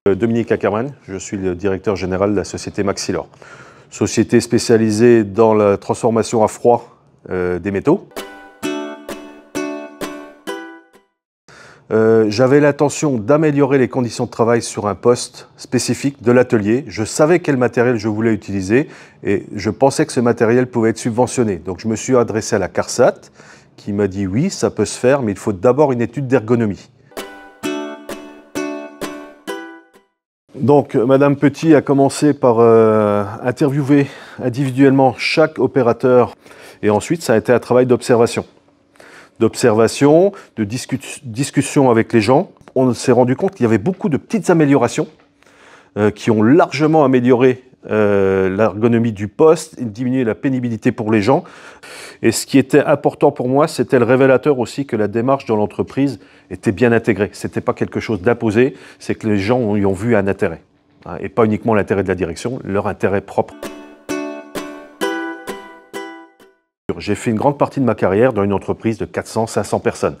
Dominique Ackermann, je suis le directeur général de la société Maxilor. Société spécialisée dans la transformation à froid des métaux. J'avais l'intention d'améliorer les conditions de travail sur un poste spécifique de l'atelier. Je savais quel matériel je voulais utiliser et je pensais que ce matériel pouvait être subventionné. Donc je me suis adressé à la CARSAT qui m'a dit oui, ça peut se faire, mais il faut d'abord une étude d'ergonomie. Donc, Madame Petit a commencé par interviewer individuellement chaque opérateur et ensuite ça a été un travail d'observation. De discussion avec les gens. On s'est rendu compte qu'il y avait beaucoup de petites améliorations qui ont largement amélioré l'ergonomie du poste, diminué la pénibilité pour les gens. Et ce qui était important pour moi, c'était le révélateur aussi que la démarche dans l'entreprise était bien intégrée. Ce n'était pas quelque chose d'imposé, c'est que les gens y ont vu un intérêt. Et pas uniquement l'intérêt de la direction, leur intérêt propre. J'ai fait une grande partie de ma carrière dans une entreprise de 400-500 personnes.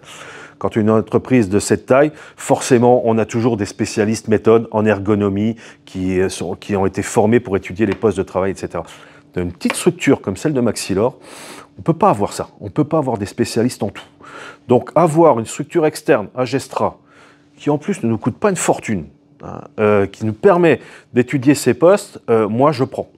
Quand une entreprise de cette taille, forcément, on a toujours des spécialistes méthodes en ergonomie qui ont été formés pour étudier les postes de travail, etc. Dans une petite structure comme celle de Maxilor, on ne peut pas avoir ça. On ne peut pas avoir des spécialistes en tout. Donc, avoir une structure externe, Agestra, qui en plus ne nous coûte pas une fortune, qui nous permet d'étudier ces postes, moi, je prends.